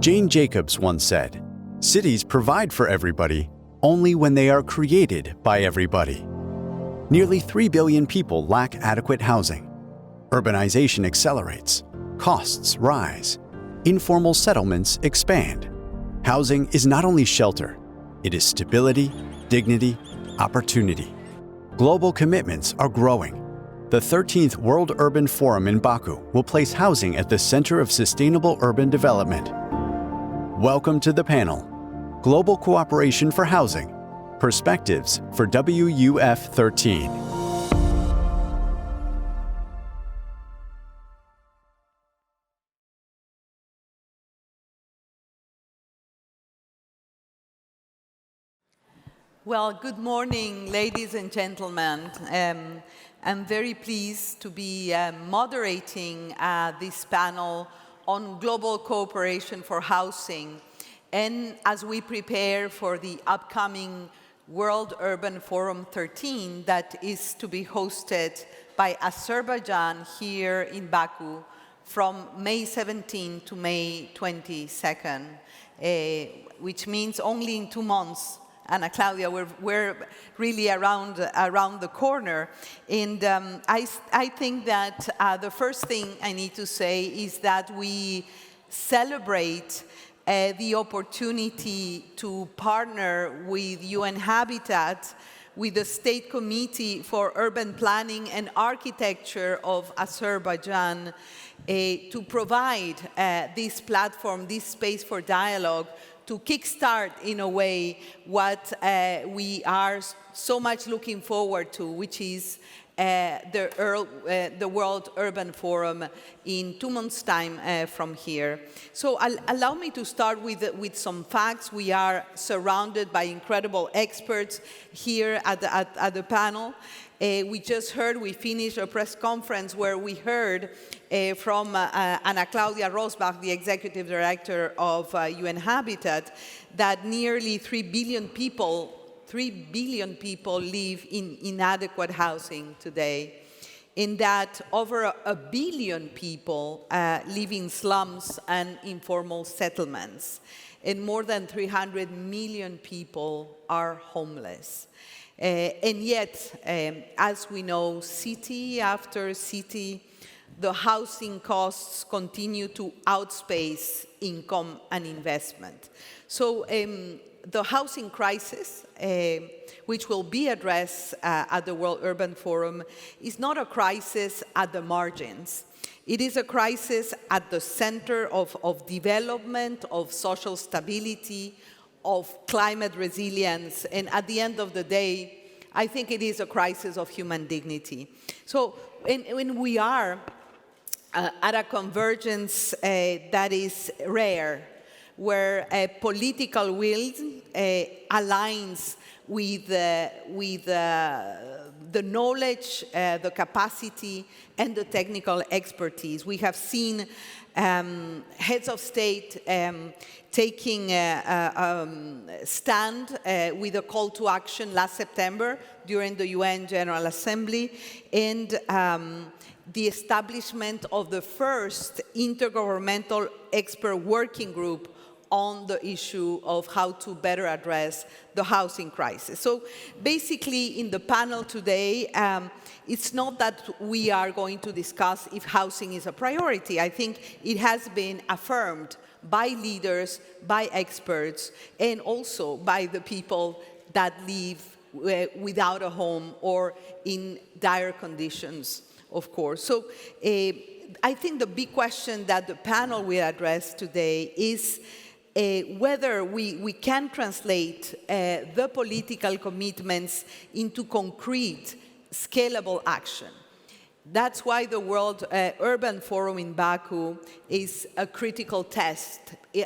Jane Jacobs once said, "Cities provide for everybody only when they are created by everybody." Nearly 3 billion people lack adequate housing. Urbanization accelerates. Costs rise. Informal settlements expand. Housing is not only shelter, it is stability, dignity, opportunity. Global commitments are growing. The 13th World Urban Forum in Baku will place housing at the center of sustainable urban development. Welcome to the panel, Global Cooperation for Housing, Perspectives for WUF13. Well, good morning, ladies and gentlemen. I'm very pleased to be moderating this panel on global cooperation for housing, and as we prepare for the upcoming World Urban Forum 13 that is to be hosted by Azerbaijan here in Baku from May 17 to May 22nd, which means only in 2 months. Anaclaudia, we're really around the corner. And I think that the first thing I need to say is that we celebrate the opportunity to partner with UN-HABITAT, with the State Committee for Urban Planning and Architecture of Azerbaijan, to provide this platform, this space for dialogue, to kickstart, in a way, what we are so much looking forward to, which is the World Urban Forum in 2 months' time from here. So allow me to start with some facts. We are surrounded by incredible experts here at the panel. We finished a press conference where we heard from Anaclaudia Rossbach, the executive director of UN-HABITAT, that nearly 3 billion people live in inadequate housing today, in that over 1 billion people live in slums and informal settlements, and more than 300 million people are homeless. And yet, as we know, city after city, the housing costs continue to outpace income and investment. So the housing crisis, which will be addressed at the World Urban Forum, is not a crisis at the margins. It is a crisis at the center of development, of social stability, of climate resilience, and at the end of the day, I think it is a crisis of human dignity. So when we are at a convergence that is rare, where political will aligns with the knowledge, the capacity, and the technical expertise. We have seen heads of state taking a stand with a call to action last September during the UN General Assembly, and the establishment of the first intergovernmental expert working group on the issue of how to better address the housing crisis. So basically, in the panel today, it's not that we are going to discuss if housing is a priority. I think it has been affirmed by leaders, by experts, and also by the people that live without a home or in dire conditions, of course. So I think the big question that the panel will address today is whether we can translate the political commitments into concrete, scalable action. That's why the World Urban Forum in Baku is a critical test,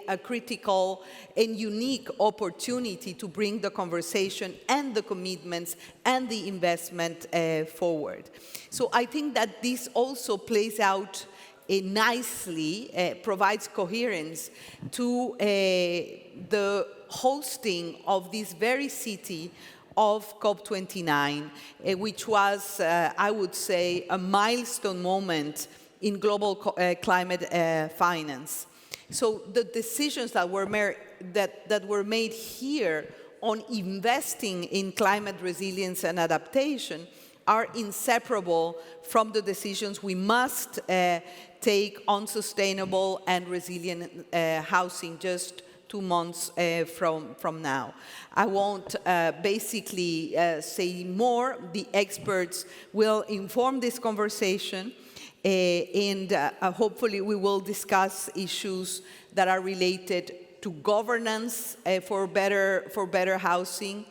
a critical and unique opportunity to bring the conversation and the commitments and the investment forward. So I think that this also plays out nicely, provides coherence to the hosting of this very city of COP29, which was, I would say, a milestone moment in global climate finance. So the decisions that were made here on investing in climate resilience and adaptation are inseparable from the decisions we must take on sustainable and resilient housing just 2 months from now. I won't basically say more. The experts will inform this conversation, and hopefully we will discuss issues that are related to governance for better housing,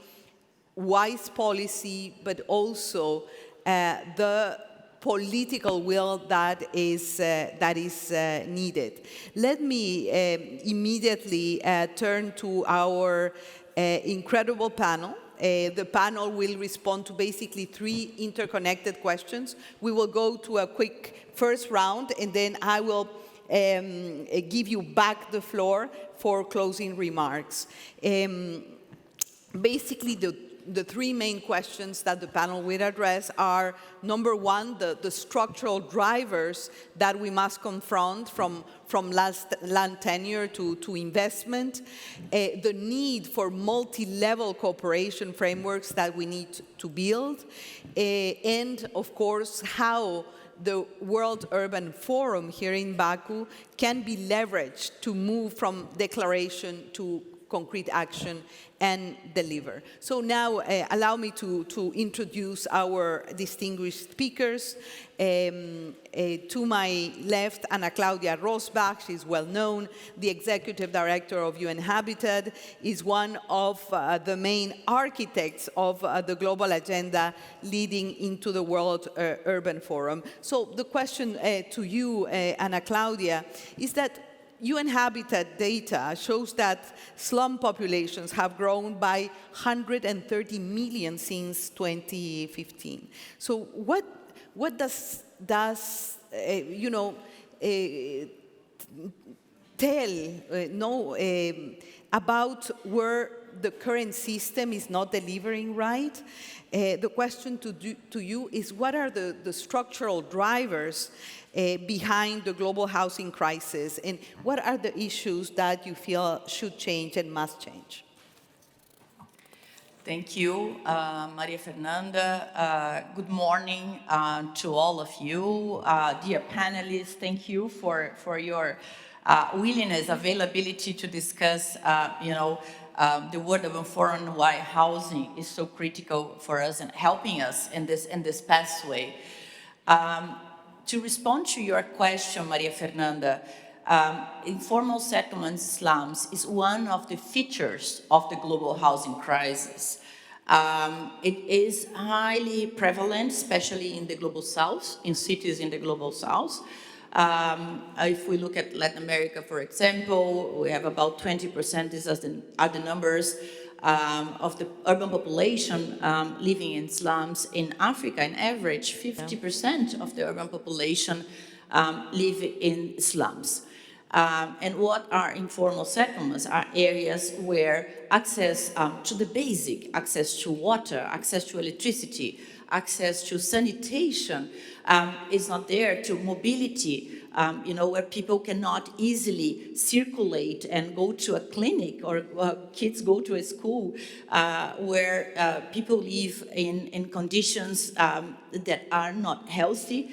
wise policy, but also the political will that is needed. Let me immediately turn to our incredible panel. The panel will respond to basically 3 interconnected questions. We will go to a quick first round, and then I will give you back the floor for closing remarks. Basically, the 3 main questions that the panel will address are, number 1, the structural drivers that we must confront from land tenure to investment, the need for multi-level cooperation frameworks that we need to build, and of course, how the World Urban Forum here in Baku can be leveraged to move from declaration to concrete action and deliver. So now allow me to introduce our distinguished speakers. To my left, Anaclaudia Rossbach, she's well known, the Executive Director of UN-HABITAT, is one of the main architects of the global agenda leading into the World Urban Forum. So the question to you, Anaclaudia, is that UN-HABITAT data shows that slum populations have grown by 130 million since 2015. So what does tell about where the current system is not delivering right? The question to you is, what are the structural drivers behind the global housing crisis, and what are the issues that you feel should change and must change? Thank you, Maria Fernanda. Good morning to all of you. Dear panelists, thank you for your willingness, availability to discuss, the World Urban Forum and why housing is so critical for us and helping us in this pathway. To respond to your question, Maria Fernanda, informal settlements, slums, is one of the features of the global housing crisis. It is highly prevalent, especially in the global south, in cities in the global south. If we look at Latin America, for example, we have about 20%, these are the numbers, of the urban population living in slums. In Africa, on average, 50% of the urban population live in slums. And what are informal settlements? Are areas where access to the basic, access to water, access to electricity, access to sanitation is not there, to mobility, where people cannot easily circulate and go to a clinic, or kids go to a school, where people live in conditions that are not healthy.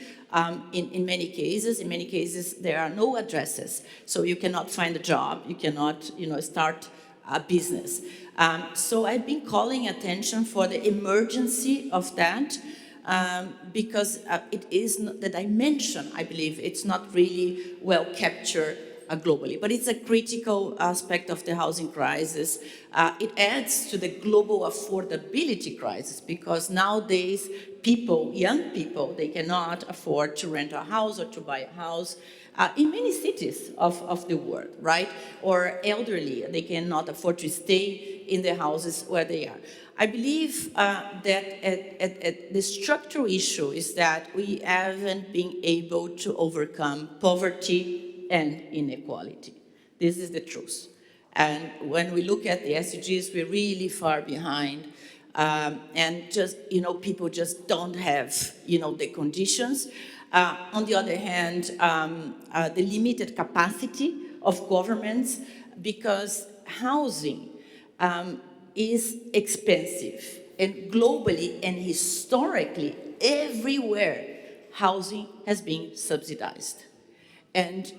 In many cases, there are no addresses, so you cannot find a job, you cannot, start a business. So I've been calling attention for the emergency of that, because it is the dimension, I believe, it's not really well captured globally, but it's a critical aspect of the housing crisis. It adds to the global affordability crisis, because nowadays young people, they cannot afford to rent a house or to buy a house in many cities of the world, right? Or elderly, they cannot afford to stay in the houses where they are. I believe that the structural issue is that we haven't been able to overcome poverty and inequality. This is the truth. And when we look at the SDGs, we're really far behind. And just, people just don't have, the conditions. On the other hand, the limited capacity of governments, because housing is expensive. And globally and historically, everywhere, housing has been subsidized. And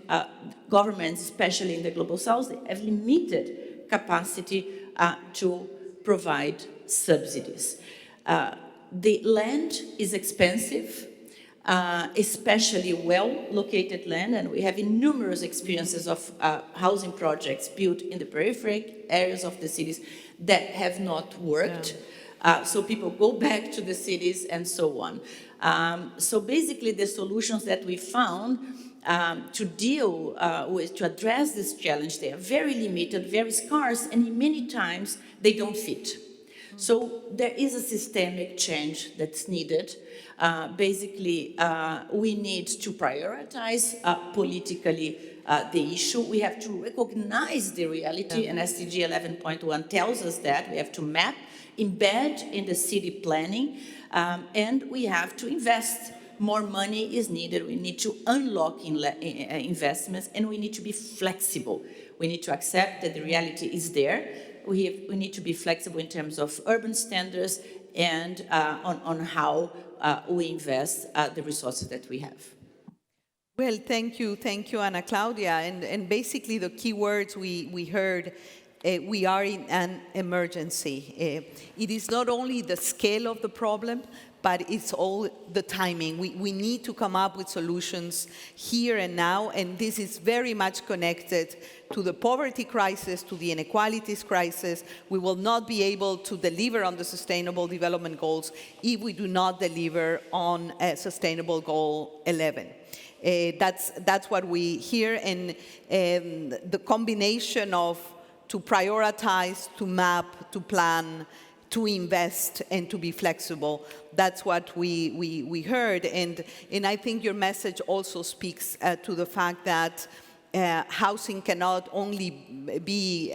governments, especially in the Global South, they have limited capacity to provide subsidies. The land is expensive, especially well-located land, and we have numerous experiences of housing projects built in the peripheral areas of the cities that have not worked. So people go back to the cities and so on. So basically the solutions that we found to deal with, to address this challenge, they are very limited, very scarce, and many times they don't fit. So there is a systemic change that's needed. Basically, we need to prioritize politically the issue. We have to recognize the reality, and SDG 11.1 tells us that. We have to map, embed in the city planning, and we have to invest. More money is needed. We need to unlock investments, and we need to be flexible. We need to accept that the reality is there. We need to be flexible in terms of urban standards and on how we invest the resources that we have. Well, thank you, Anaclaudia. And basically the key words we heard, we are in an emergency. It is not only the scale of the problem, but it's all the timing. We need to come up with solutions here and now, and this is very much connected to the poverty crisis, to the inequalities crisis. We will not be able to deliver on the Sustainable Development Goals if we do not deliver on Sustainable Goal 11. That's what we hear, and the combination of to prioritize, to map, to plan, to invest, and to be flexible. That's what we heard, and I think your message also speaks to the fact that housing cannot only be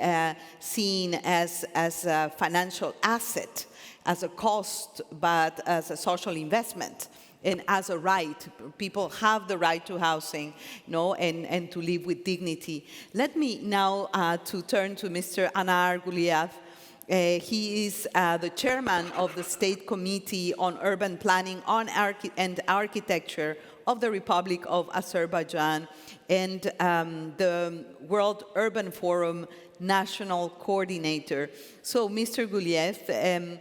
seen as a financial asset, as a cost, but as a social investment and as a right. People have the right to housing, and to live with dignity. Let me now to turn to Mr. Anar Guliyev. He is the chairman of the State Committee on Urban Planning and Architecture of the Republic of Azerbaijan and the World Urban Forum National Coordinator. So, Mr. Guliyev,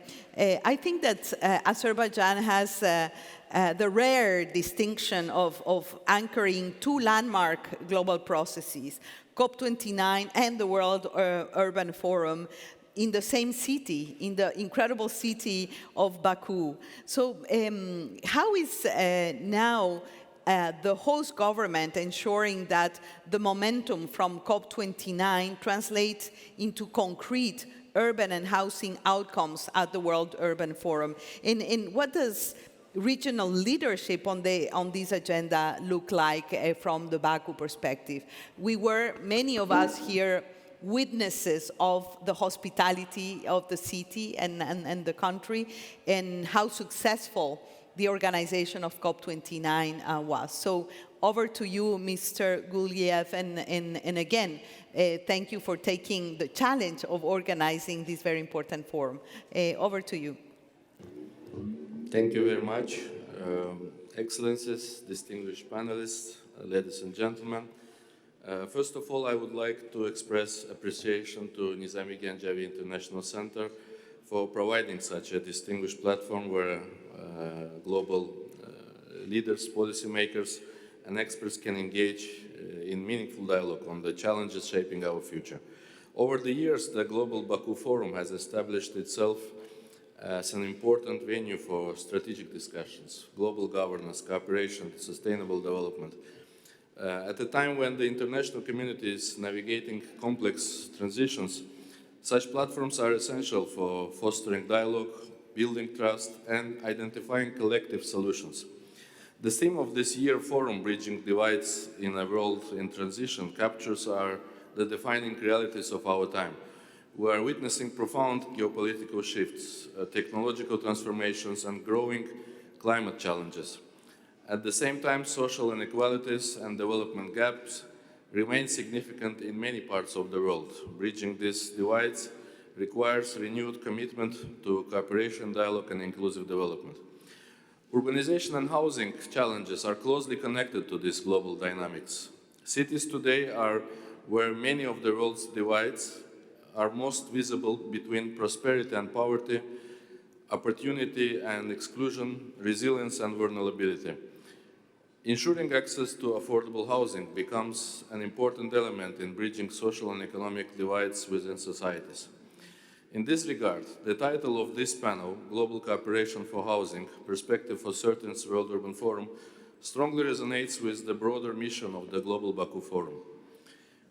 I think that Azerbaijan has the rare distinction of anchoring two landmark global processes, COP29 and the World Urban Forum, in the same city, in the incredible city of Baku. So how is now the host government ensuring that the momentum from COP29 translates into concrete urban and housing outcomes at the World Urban Forum? And what does regional leadership on this agenda look like from the Baku perspective? We were, many of us here, witnesses of the hospitality of the city and the country, and how successful the organization of COP29 was. So over to you, Mr. Guliyev, and again, thank you for taking the challenge of organizing this very important forum. Over to you. Thank you very much. Excellencies, distinguished panelists, ladies and gentlemen. First of all, I would like to express appreciation to Nizami Gencevi International Center for providing such a distinguished platform where global leaders, policymakers, and experts can engage in meaningful dialogue on the challenges shaping our future. Over the years, the Global Baku Forum has established itself as an important venue for strategic discussions, global governance, cooperation, sustainable development. At a time when the international community is navigating complex transitions, such platforms are essential for fostering dialogue, building trust, and identifying collective solutions. The theme of this year's forum, Bridging Divides in a World in Transition, captures the defining realities of our time. We are witnessing profound geopolitical shifts, technological transformations, and growing climate challenges. At the same time, social inequalities and development gaps remain significant in many parts of the world. Bridging these divides requires renewed commitment to cooperation, dialogue, and inclusive development. Urbanization and housing challenges are closely connected to these global dynamics. Cities today are where many of the world's divides are most visible between prosperity and poverty, opportunity and exclusion, resilience and vulnerability. Ensuring access to affordable housing becomes an important element in bridging social and economic divides within societies. In this regard, the title of this panel, Global Cooperation for Housing, Perspective for Certain World Urban Forum, strongly resonates with the broader mission of the Global Baku Forum.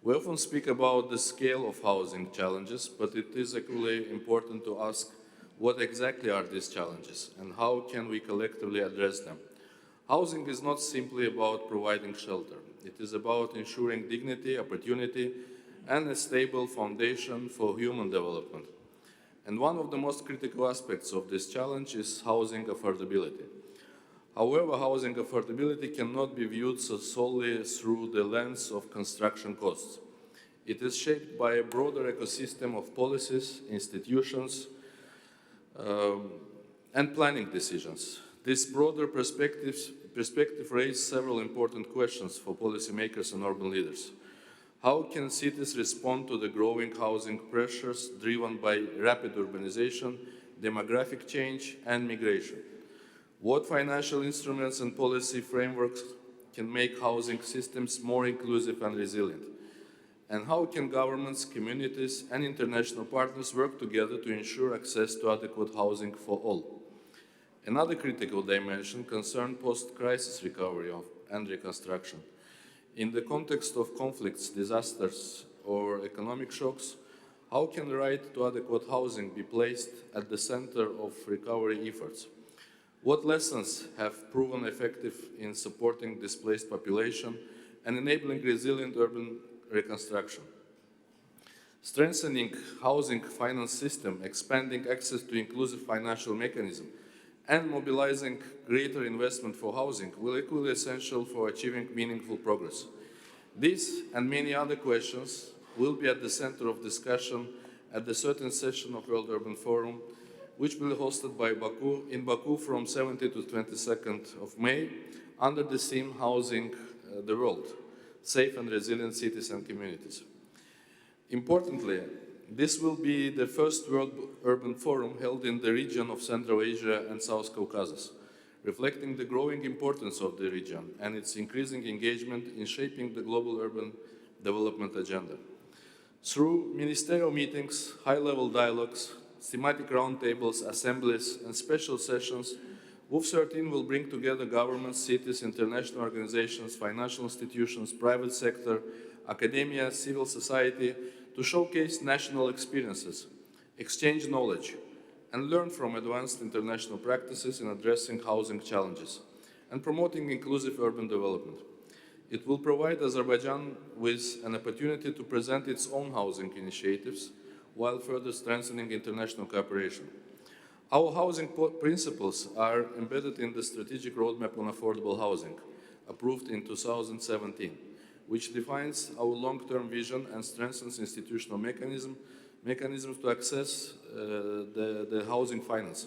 We often speak about the scale of housing challenges, but it is equally important to ask what exactly are these challenges and how can we collectively address them. Housing is not simply about providing shelter. It is about ensuring dignity, opportunity, and a stable foundation for human development. And one of the most critical aspects of this challenge is housing affordability. However, housing affordability cannot be viewed solely through the lens of construction costs. It is shaped by a broader ecosystem of policies, institutions, and planning decisions. This broader perspective raises several important questions for policymakers and urban leaders. How can cities respond to the growing housing pressures driven by rapid urbanization, demographic change, and migration? What financial instruments and policy frameworks can make housing systems more inclusive and resilient? And how can governments, communities, and international partners work together to ensure access to adequate housing for all? Another critical dimension concerns post-crisis recovery and reconstruction. In the context of conflicts, disasters, or economic shocks, how can the right to adequate housing be placed at the center of recovery efforts? What lessons have proven effective in supporting displaced population and enabling resilient urban reconstruction? Strengthening housing finance system, expanding access to inclusive financial mechanism, and mobilizing greater investment for housing will equally essential for achieving meaningful progress. These and many other questions will be at the center of discussion at the certain session of World Urban Forum, which will be hosted by in Baku from 17th to 22nd of May under the theme Housing the World, Safe and Resilient Cities and Communities. Importantly, this will be the first World Urban Forum held in the region of Central Asia and South Caucasus, reflecting the growing importance of the region and its increasing engagement in shaping the global urban development agenda. Through ministerial meetings, high-level dialogues, thematic roundtables, assemblies, and special sessions, WUF13 will bring together governments, cities, international organizations, financial institutions, private sector, academia, civil society, to showcase national experiences, exchange knowledge, and learn from advanced international practices in addressing housing challenges and promoting inclusive urban development. It will provide Azerbaijan with an opportunity to present its own housing initiatives while further strengthening international cooperation. Our housing principles are embedded in the Strategic Roadmap on Affordable Housing, approved in 2017, which defines our long-term vision and strengthens institutional mechanisms to access the housing finance.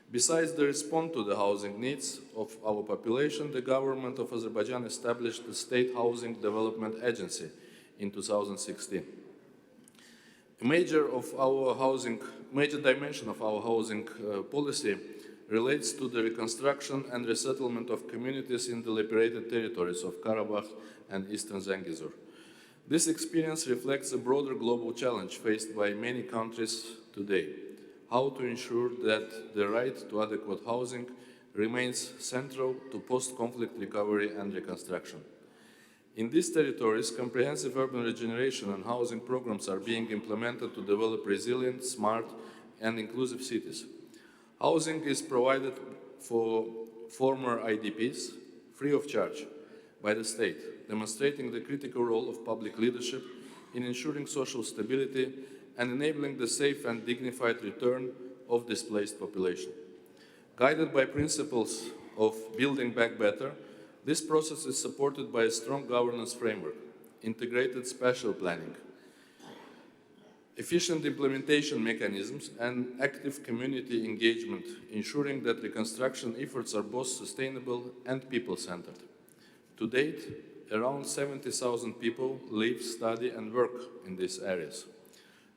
Besides the response to the housing needs of our population, the government of Azerbaijan established the State Housing Development Agency in 2016. A major dimension of our housing policy relates to the reconstruction and resettlement of communities in the liberated territories of Karabakh and Eastern Zangezur. This experience reflects a broader global challenge faced by many countries today: how to ensure that the right to adequate housing remains central to post-conflict recovery and reconstruction. In these territories, comprehensive urban regeneration and housing programs are being implemented to develop resilient, smart, and inclusive cities. Housing is provided for former IDPs free of charge by the state, demonstrating the critical role of public leadership in ensuring social stability and enabling the safe and dignified return of displaced population. Guided by principles of building back better, this process is supported by a strong governance framework. integrated spatial planning, efficient implementation mechanisms, and active community engagement, ensuring that reconstruction efforts are both sustainable and people-centered. To date, around 70,000 people live, study, and work in these areas.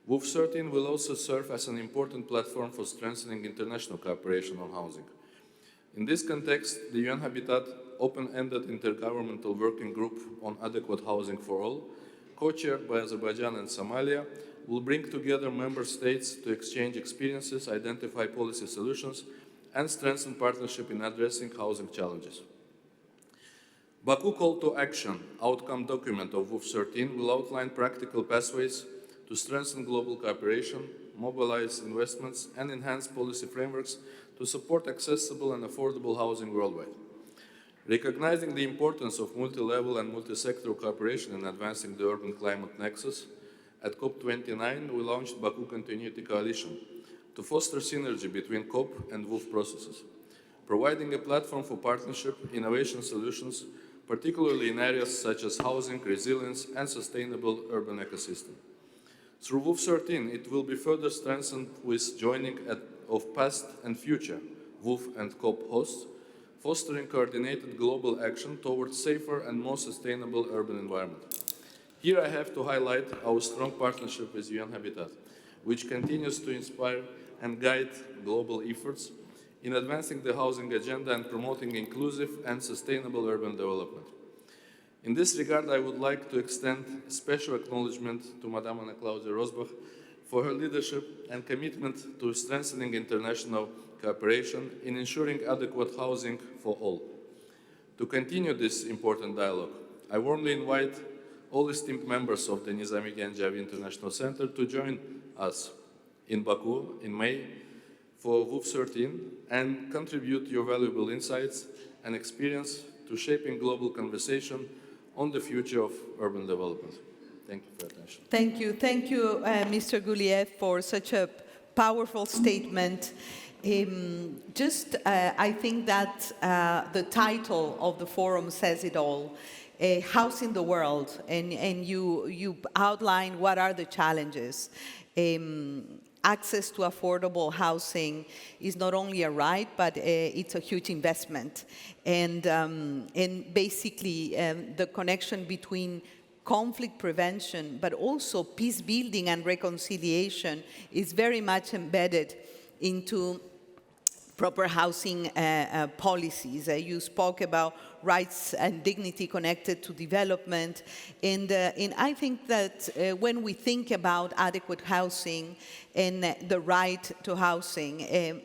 WUF13 will also serve as an important platform for strengthening international cooperation on housing. In this context, the UN-HABITAT open-ended intergovernmental working group on adequate housing for all, co-chaired by Azerbaijan and Somalia, will bring together member states to exchange experiences, identify policy solutions, and strengthen partnership in addressing housing challenges. Baku Call to Action outcome document of WUF13 will outline practical pathways to strengthen global cooperation, mobilize investments, and enhance policy frameworks to support accessible and affordable housing worldwide. Recognizing the importance of multi-level and multi-sectoral cooperation in advancing the urban climate nexus, at COP29 we launched Baku Continuity Coalition to foster synergy between COP and WUF processes, providing a platform for partnership, innovation solutions, particularly in areas such as housing, resilience, and sustainable urban ecosystem. Through WUF13, it will be further strengthened with joining of past and future WUF and COP hosts, fostering coordinated global action towards safer and more sustainable urban environment. Here I have to highlight our strong partnership with UN-HABITAT, which continues to inspire and guide global efforts in advancing the housing agenda and promoting inclusive and sustainable urban development. In this regard, I would like to extend special acknowledgement to Madame Anaclaudia Rossbach for her leadership and commitment to strengthening international cooperation in ensuring adequate housing for all. To continue this important dialogue, I warmly invite all esteemed members of the Nizami Gencevi International Center to join us in Baku in May for WUF13 and contribute your valuable insights and experience to shaping global conversation on the future of urban development. Thank you for your attention. Thank you, Mr. Guliyev, for such a powerful statement. I think that the title of the forum says it all. House in the world, and you outline what are the challenges. Access to affordable housing is not only a right, but it's a huge investment. And basically, the connection between conflict prevention, but also peace building and reconciliation is very much embedded into proper housing policies. You spoke about rights and dignity connected to development. And I think that when we think about adequate housing and the right to housing,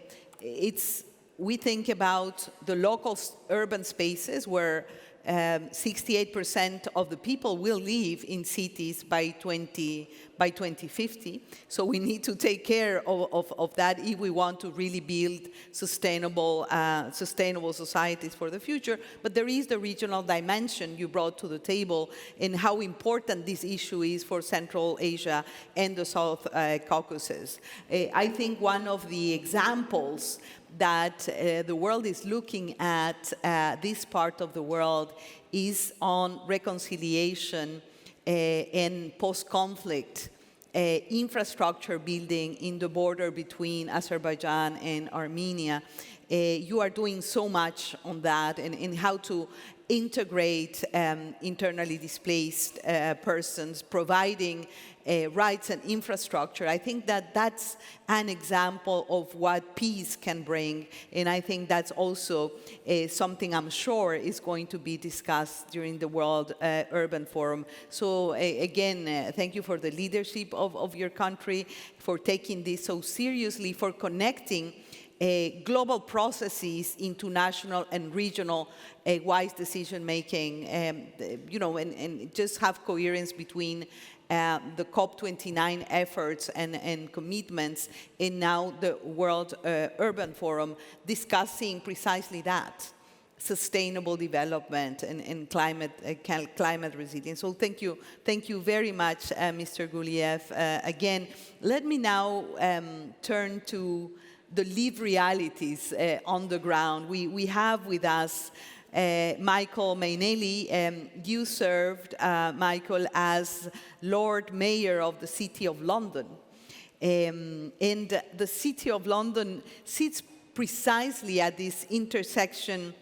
we think about the local urban spaces where 68% of the people will live in cities by 2050. So we need to take care of that if we want to really build sustainable societies for the future. But there is the regional dimension you brought to the table and how important this issue is for Central Asia and the South Caucasus. I think one of the examples that the world is looking at this part of the world is on reconciliation and post-conflict infrastructure building in the border between Azerbaijan and Armenia. You are doing so much on that and how to integrate internally displaced persons, providing rights and infrastructure. I think that that's an example of what peace can bring, and I think that's also something I'm sure is going to be discussed during the World Urban Forum. So again, thank you for the leadership of your country, for taking this so seriously, for connecting global processes into national and regional wise decision-making, and just have coherence between the COP29 efforts and commitments, and now the World Urban Forum discussing precisely that, sustainable development and climate resilience. So thank you very much, Mr. Guliyev. Again, let me now turn to the lived realities on the ground. We have with us Michael Mainelli, you served, Michael, as Lord Mayor of the City of London. And the City of London sits precisely at this intersection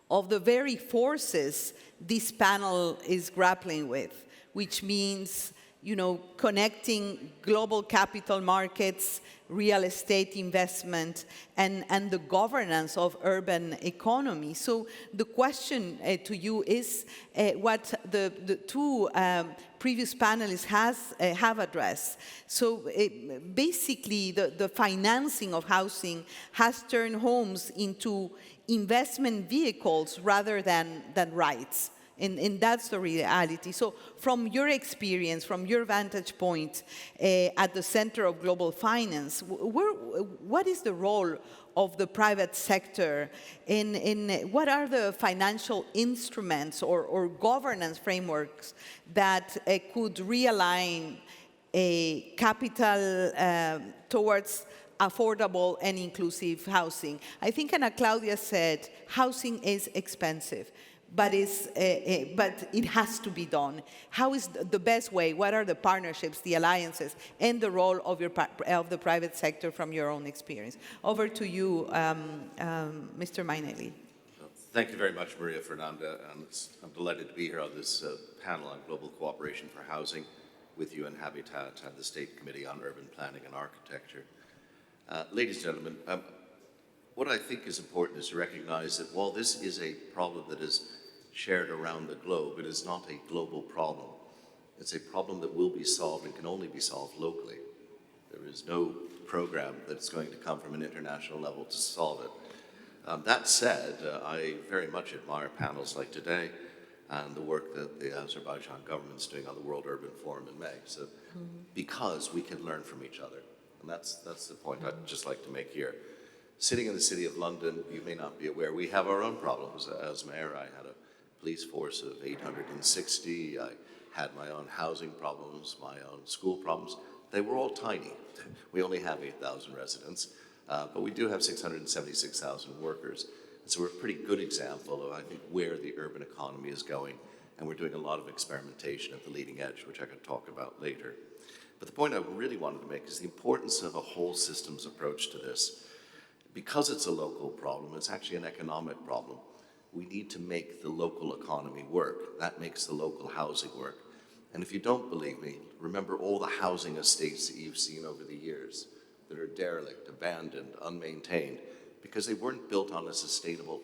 of the very forces this panel is grappling with, which means, you know, connecting global capital markets, real estate investment, and the governance of urban economy. So the question to you is what the two previous panelists have addressed. So basically, the financing of housing has turned homes into investment vehicles rather than rights. And that's the reality. So from your experience, from your vantage point at the center of global finance, what is the role of the private sector in what are the financial instruments or governance frameworks that could realign capital towards affordable and inclusive housing? I think Anaclaudia said housing is expensive, but it has to be done. How is the best way? What are the partnerships, the alliances, and the role of the private sector from your own experience? Over to you, Mr. Mainelli. Thank you very much, Maria Fernanda. I'm delighted to be here on this panel on global cooperation for housing with UN-HABITAT and the State Committee on Urban Planning and Architecture. Ladies and gentlemen, what I think is important is to recognize that while this is a problem that is shared around the globe, it is not a global problem. It's a problem that will be solved and can only be solved locally. There is no program that's going to come from an international level to solve it. That said, I very much admire panels like today and the work that the Azerbaijan government is doing on the World Urban Forum in May. So, because we can learn from each other. And that's the point I'd just like to make here. Sitting in the City of London, you may not be aware, we have our own problems. As mayor, I had a police force of 860. I had my own housing problems, my own school problems. They were all tiny. We only have 8,000 residents, but we do have 676,000 workers. And so we're a pretty good example of, I think, where the urban economy is going. And we're doing a lot of experimentation at the leading edge, which I could talk about later. But the point I really wanted to make is the importance of a whole systems approach to this. Because it's a local problem, it's actually an economic problem. We need to make the local economy work. That makes the local housing work. And if you don't believe me, remember all the housing estates that you've seen over the years that are derelict, abandoned, unmaintained, because they weren't built on a sustainable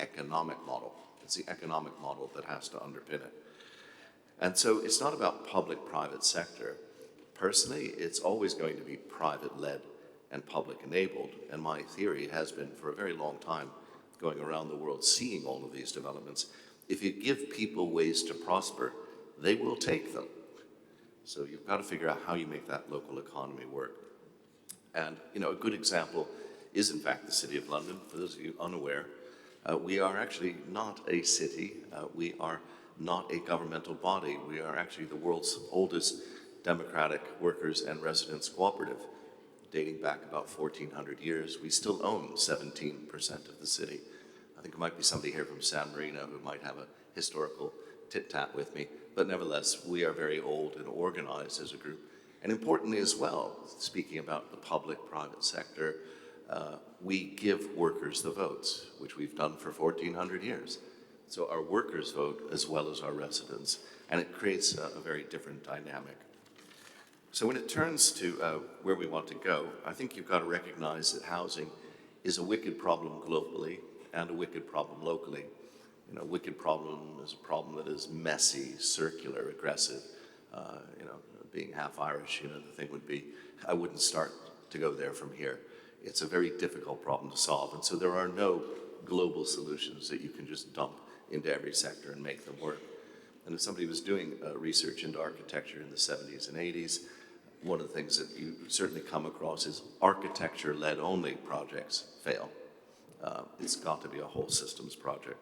economic model. It's the economic model that has to underpin it. And so it's not about public-private sector. Personally, it's always going to be private-led and public-enabled. And my theory has been for a very long time, going around the world, seeing all of these developments, if you give people ways to prosper, they will take them. So you've got to figure out how you make that local economy work. And, you know, a good example is, in fact, the City of London. For those of you unaware, we are actually not a city. We are not a governmental body. We are actually the world's oldest democratic workers and residents cooperative, dating back about 1,400 years. We still own 17% of the city. I think there might be somebody here from San Marino who might have a historical tit-tat with me, but nevertheless, we are very old and organized as a group. And importantly as well, speaking about the public-private sector, we give workers the votes, which we've done for 1,400 years. So our workers vote as well as our residents, and it creates a very different dynamic. So when it turns to where we want to go, I think you've got to recognize that housing is a wicked problem globally and a wicked problem locally. You know, wicked problem is a problem that is messy, circular, aggressive. You know, being half Irish, you know, the thing would be, I wouldn't start to go there from here. It's a very difficult problem to solve. And so there are no global solutions that you can just dump into every sector and make them work. And if somebody was doing research into architecture in the 70s and 80s, one of the things that you certainly come across is architecture-led only projects fail. It's got to be a whole systems project.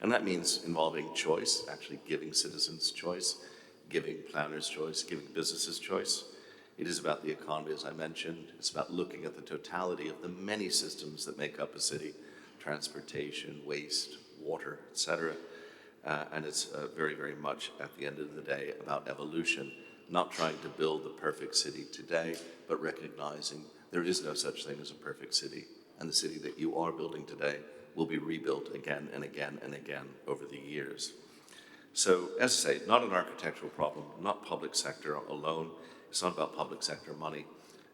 And that means involving choice, actually giving citizens choice, giving planners choice, giving businesses choice. It is about the economy, as I mentioned. It's about looking at the totality of the many systems that make up a city, transportation, waste, water, etc. And it's very, very much, at the end of the day, about evolution, not trying to build the perfect city today, but recognizing there is no such thing as a perfect city. And the city that you are building today will be rebuilt again and again and again over the years. So, as I say, not an architectural problem, not public sector alone. It's not about public sector money.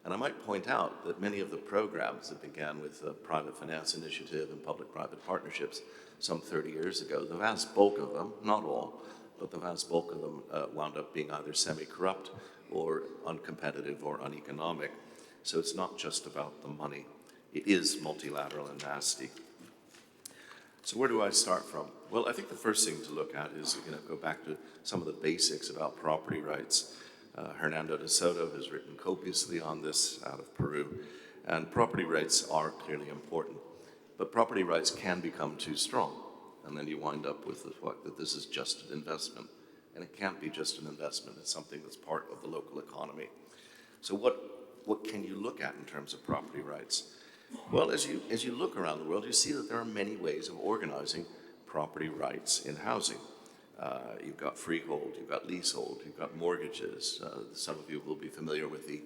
And I might point out that many of the programs that began with the private finance initiative and public-private partnerships some 30 years ago, the vast bulk of them, not all, but the vast bulk of them wound up being either semi-corrupt or uncompetitive or uneconomic. So it's not just about the money. It is multilateral and nasty. So where do I start from? Well, I think the first thing to look at is, go back to some of the basics about property rights. Hernando de Soto has written copiously on this out of Peru, and property rights are clearly important. But property rights can become too strong, and then you wind up with the fact that this is just an investment, and it can't be just an investment. It's something that's part of the local economy. So what can you look at in terms of property rights? Well, as you look around the world, you see that there are many ways of organizing property rights in housing. You've got freehold, you've got leasehold, you've got mortgages. Some of you will be familiar with the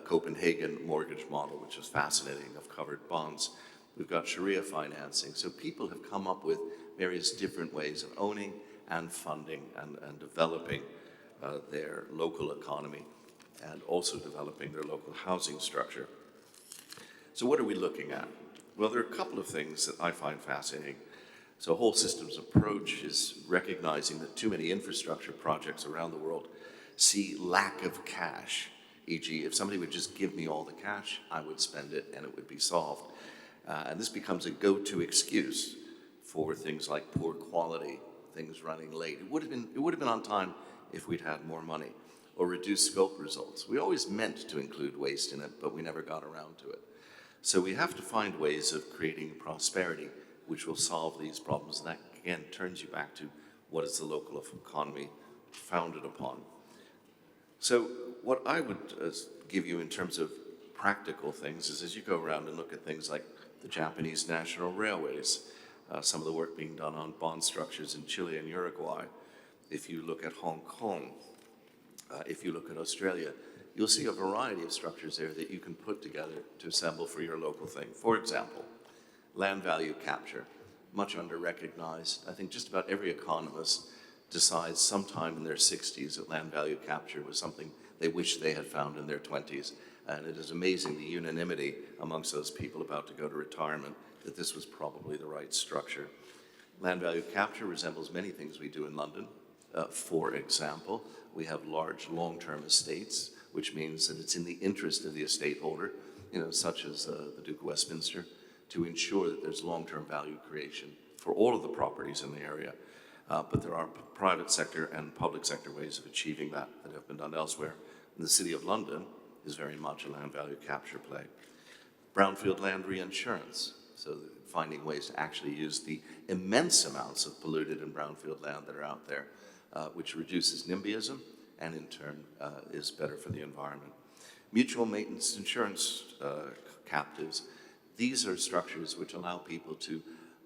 Copenhagen mortgage model, which is fascinating, of covered bonds. We've got Sharia financing. So people have come up with various different ways of owning and funding and developing their local economy and also developing their local housing structure. So what are we looking at? Well, there are a couple of things that I find fascinating. So a whole systems approach is recognizing that too many infrastructure projects around the world see lack of cash. E.g., if somebody would just give me all the cash, I would spend it and it would be solved. And this becomes a go-to excuse for things like poor quality, things running late. It would have been on time if we'd had more money, or reduced scope results. We always meant to include waste in it, but we never got around to it. So we have to find ways of creating prosperity which will solve these problems. And that, again, turns you back to what is the local economy founded upon. So what I would give you in terms of practical things is, as you go around and look at things like the Japanese national railways, some of the work being done on bond structures in Chile and Uruguay, if you look at Hong Kong, if you look at Australia, you'll see a variety of structures there that you can put together to assemble for your local thing. For example, land value capture, much under-recognized. I think just about every economist decides sometime in their 60s that land value capture was something they wish they had found in their 20s. And it is amazing the unanimity amongst those people about to go to retirement that this was probably the right structure. Land value capture resembles many things we do in London. For example, we have large long-term estates, which means that it's in the interest of the estate holder, such as the Duke of Westminster, to ensure that there's long-term value creation for all of the properties in the area. But there are private sector and public sector ways of achieving that have been done elsewhere. And the City of London is very much a land value capture play. Brownfield land reinsurance, so finding ways to actually use the immense amounts of polluted and brownfield land that are out there, which reduces NIMBYism and in turn is better for the environment. Mutual maintenance insurance captives. These are structures which allow people to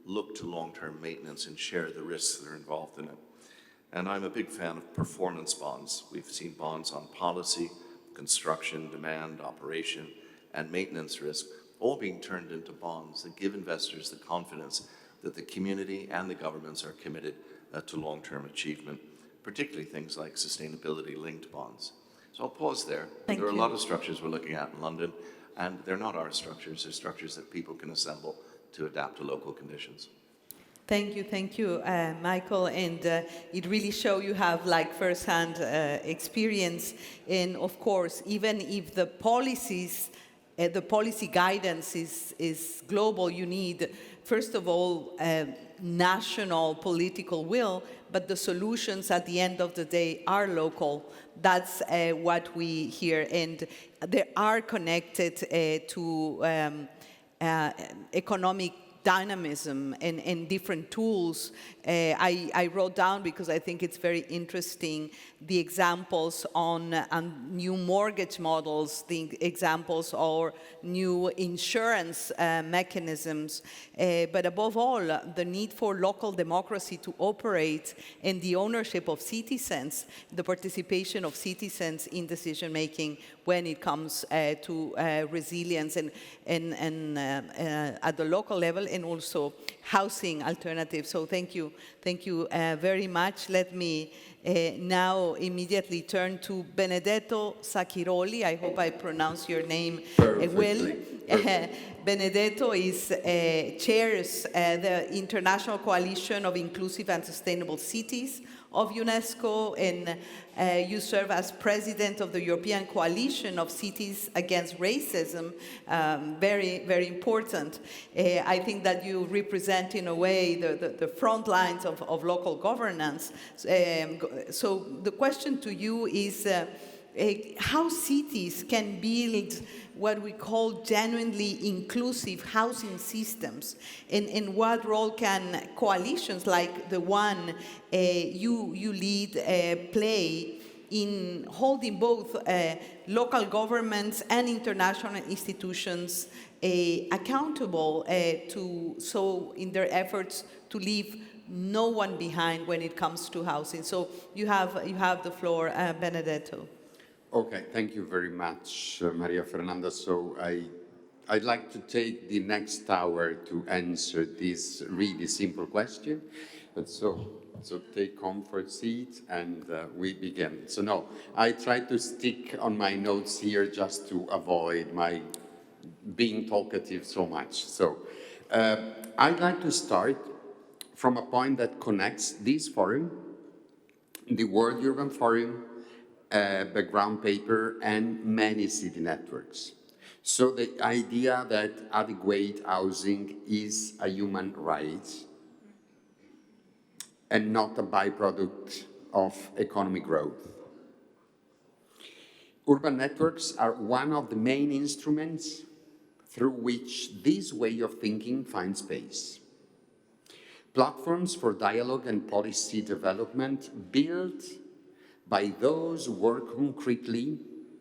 look to long-term maintenance and share the risks that are involved in it. And I'm a big fan of performance bonds. We've seen bonds on policy, construction, demand, operation, and maintenance risk, all being turned into bonds that give investors the confidence that the community and the governments are committed to long-term achievement, particularly things like sustainability-linked bonds. So I'll pause there. There are a lot of structures we're looking at in London, and they're not our structures. They're structures that people can assemble to adapt to local conditions. Thank you, Michael. And it really shows you have first-hand experience. And of course, even if the policies, the policy guidance is global, you need, first of all, national political will, but the solutions at the end of the day are local. That's what we hear, and they are connected to economic dynamism and different tools. I wrote down, because I think it's very interesting, the examples on new mortgage models, the examples or new insurance mechanisms, but above all, the need for local democracy to operate and the ownership of citizens, the participation of citizens in decision-making when it comes to resilience and at the local level, and also housing alternatives. So thank you very much. Let me now immediately turn to Benedetto Zacchiroli. I hope I pronounced your name well. Benedetto chairs the International Coalition of Inclusive and Sustainable Cities of UNESCO, and you serve as president of the European Coalition of Cities Against Racism. Very, very important. I think that you represent, in a way, the front lines of local governance. So the question to you is how cities can build what we call genuinely inclusive housing systems, and what role can coalitions like the one you lead play in holding both local governments and international institutions accountable in their efforts to leave no one behind when it comes to housing. So you have the floor, Benedetto. Okay, thank you very much, Maria Fernanda. So I'd like to take the next hour to answer this really simple question. But so take comfort seat and we begin. So no, I try to stick on my notes here just to avoid my being talkative so much. So I'd like to start from a point that connects this forum, the World Urban Forum, background paper, and many city networks. So the idea that adequate housing is a human right and not a byproduct of economic growth. Urban networks are one of the main instruments through which this way of thinking finds space. Platforms for dialogue and policy development built by those who work concretely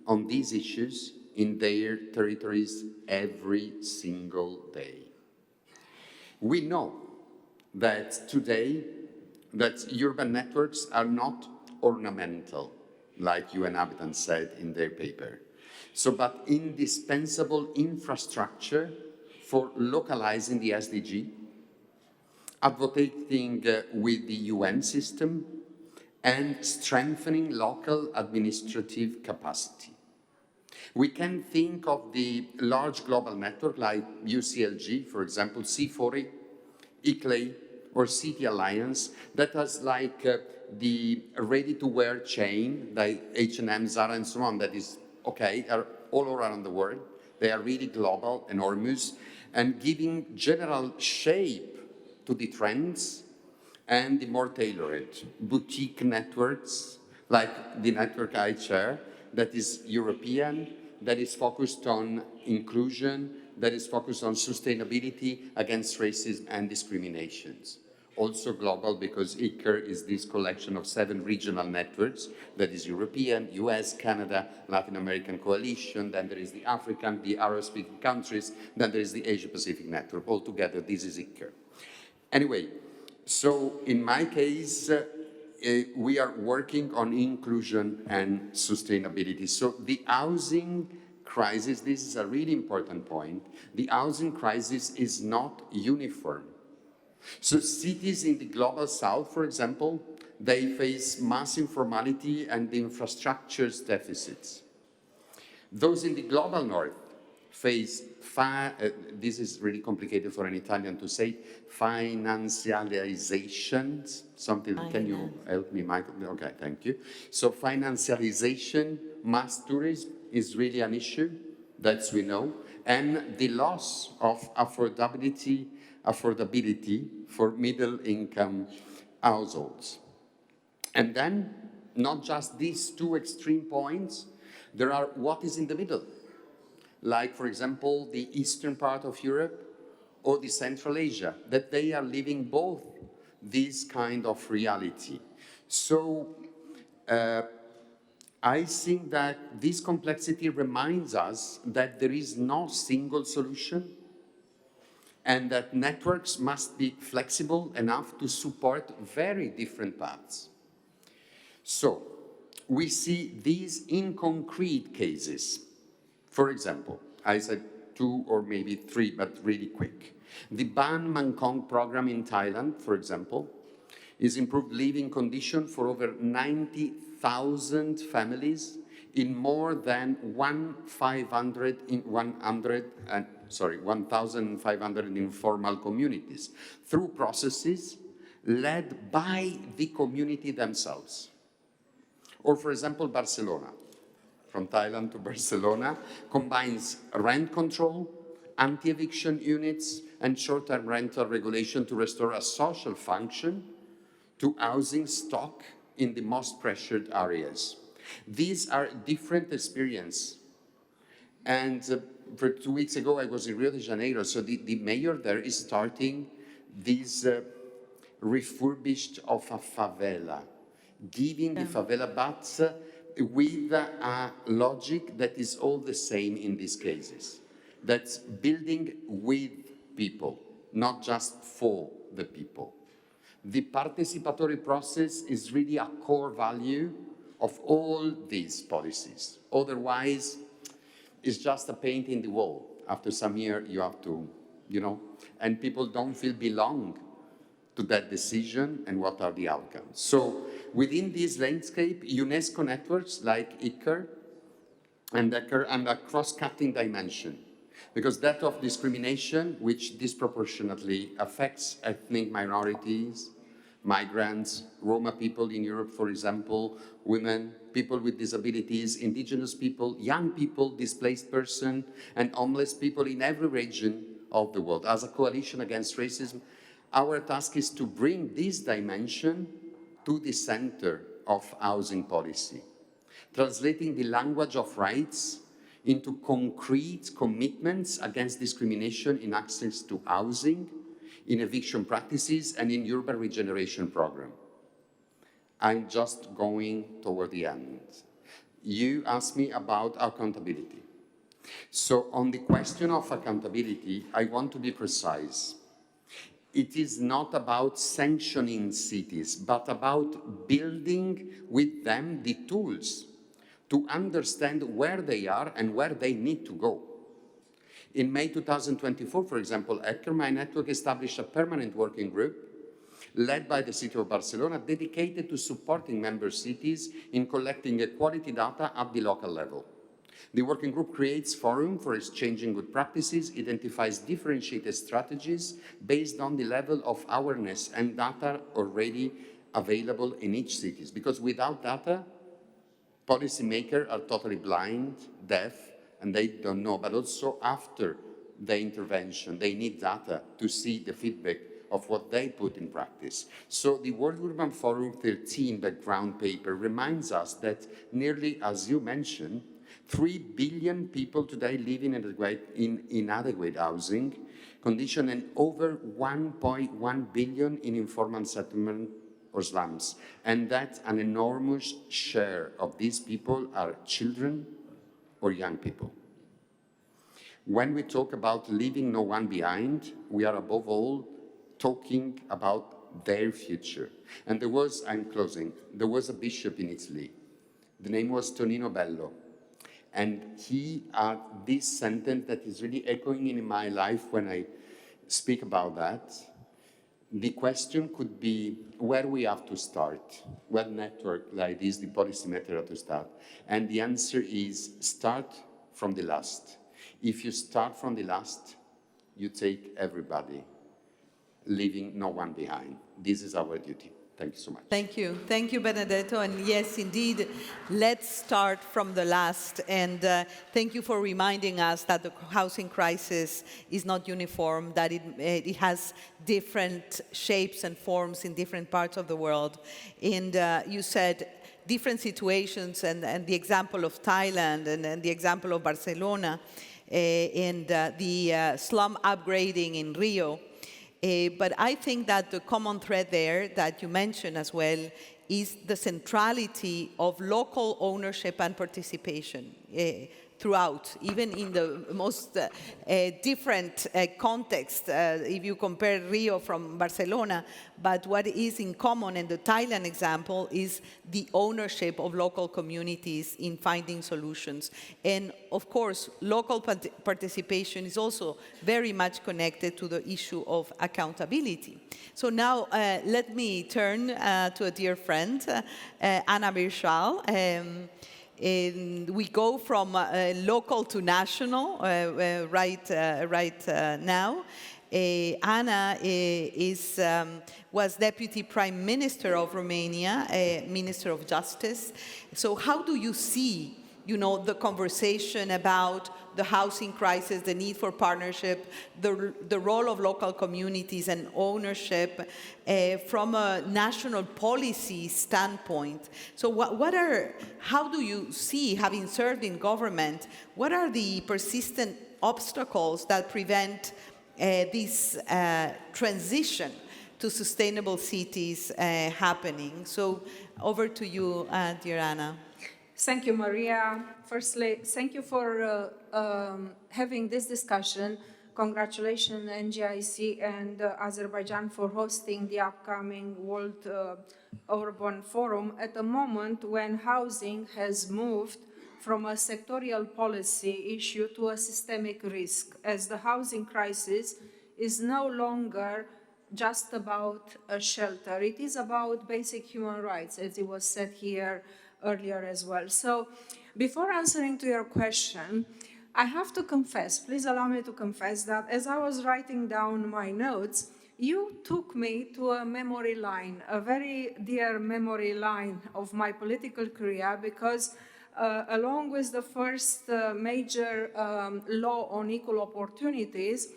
on these issues in their territories every single day. We know that today that urban networks are not ornamental, like UN-HABITAT said in their paper, but indispensable infrastructure for localizing the SDG, advocating with the UN system, and strengthening local administrative capacity. We can think of the large global network like UCLG, for example, C40, XIII, or City Alliance, that has like the ready-to-wear chain, like H&M, Zara, and so on, that is, okay, are all around the world. They are really global, enormous, and giving general shape to the trends and the more tailored boutique networks, like the network I chair, that is European, that is focused on inclusion, that is focused on sustainability against racism and discriminations. Also global, because ICCR is this collection of 7 regional networks, that is European, US, Canada, Latin American coalition, then there is the African, the Arab-speaking countries, then there is the Asia-Pacific network. Altogether, this is ICCR. Anyway, so in my case, we are working on inclusion and sustainability. So the housing crisis, this is a really important point, the housing crisis is not uniform. So cities in the global south, for example, they face mass informality and the infrastructure's deficits. Those in the global north face, this is really complicated for an Italian to say, financialization, something, can you help me, Michael? Okay, thank you. So financialization, mass tourism is really an issue, that we know, and the loss of affordability for middle-income households. And then, not just these 2 extreme points, there are what is in the middle. Like, for example, the eastern part of Europe or the Central Asia, that they are living both this kind of reality. So I think that this complexity reminds us that there is no single solution and that networks must be flexible enough to support very different paths. So we see these in concrete cases. For example, I said 2 or maybe 3, but really quick. The Ban Mangkong program in Thailand, for example, is improved living condition for over 90,000 families in more than 1,500 informal communities through processes led by the community themselves. Or, for example, Barcelona, from Thailand to Barcelona, combines rent control, anti-eviction units, and short-term rental regulation to restore a social function to housing stock in the most pressured areas. These are different experiences. And for 2 weeks ago, I was in Rio de Janeiro, so the mayor there is starting this refurbished of a favela, giving the favela baths with a logic that is all the same in these cases. That's building with people, not just for the people. The participatory process is really a core value of all these policies. Otherwise, it's just a paint in the wall. After some year, you have to, and people don't feel belong to that decision and what are the outcomes. So within this landscape, UNESCO networks like XIII and a cross-cutting dimension, because that of discrimination, which disproportionately affects ethnic minorities, migrants, Roma people in Europe, for example, women, people with disabilities, indigenous people, young people, displaced persons, and homeless people in every region of the world. As a coalition against racism, our task is to bring this dimension to the center of housing policy, translating the language of rights into concrete commitments against discrimination in access to housing, in eviction practices, and in urban regeneration program. I'm just going toward the end. You asked me about accountability. So on the question of accountability, I want to be precise. It is not about sanctioning cities, but about building with them the tools to understand where they are and where they need to go. In May 2024, for example, XIII, my network established a permanent working group led by the city of Barcelona, dedicated to supporting member cities in collecting equality data at the local level. The working group creates forum for exchanging good practices, identifies differentiated strategies based on the level of awareness and data already available in each city. Because without data, policymakers are totally blind, deaf, and they don't know. But also after the intervention, they need data to see the feedback of what they put in practice. So the World Urban Forum 13 background paper reminds us that nearly, as you mentioned, 3 billion people today live in inadequate housing condition and over 1.1 billion in informal settlement or slums. And that an enormous share of these people are children or young people. When we talk about leaving no one behind, we are above all talking about their future. And there was, I'm closing, there was a bishop in Italy. The name was Tonino Bello. And he had this sentence that is really echoing in my life when I speak about that. The question could be where we have to start, what network like this, the policy matter have to start. And the answer is start from the last. If you start from the last, you take everybody, leaving no one behind. This is our duty. Thank you so much. Thank you. Thank you, Benedetto. And yes, indeed, let's start from the last. And thank you for reminding us that the housing crisis is not uniform, that it has different shapes and forms in different parts of the world. And you said different situations, and the example of Thailand and the example of Barcelona and the slum upgrading in Rio. But I think that the common thread there that you mentioned as well is the centrality of local ownership and participation throughout, even in the most different context, if you compare Rio from Barcelona. But what is in common in the Thailand example is the ownership of local communities in finding solutions. And of course, local participation is also very much connected to the issue of accountability. So now let me turn to a dear friend, Anna Birchall. And we go from local to national right now. Anna was Deputy Prime Minister of Romania, Minister of Justice. So how do you see, the conversation about the housing crisis, the need for partnership, the role of local communities and ownership from a national policy standpoint? So how do you see, having served in government, what are the persistent obstacles that prevent this transition to sustainable cities happening? So over to you, dear Anna. Thank you, Maria. Firstly, thank you for having this discussion. Congratulations, NGIC and Azerbaijan for hosting the upcoming World Urban Forum at a moment when housing has moved from a sectorial policy issue to a systemic risk, as the housing crisis is no longer just about a shelter. It is about basic human rights, as it was said here earlier as well. So before answering to your question, I have to confess, please allow me to confess that as I was writing down my notes, you took me to a memory line, a very dear memory line of my political career, because along with the first major law on equal opportunities,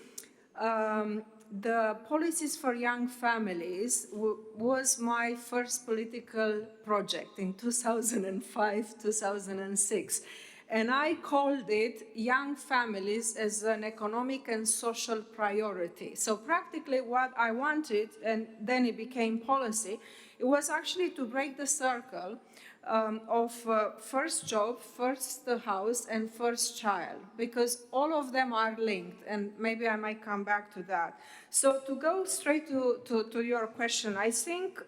the policies for young families was my first political project in 2005, 2006. And I called it Young Families as an Economic and Social Priority. So practically what I wanted, and then it became policy, it was actually to break the circle of first job, first house, and first child, because all of them are linked, and maybe I might come back to that. So to go straight to your question, I think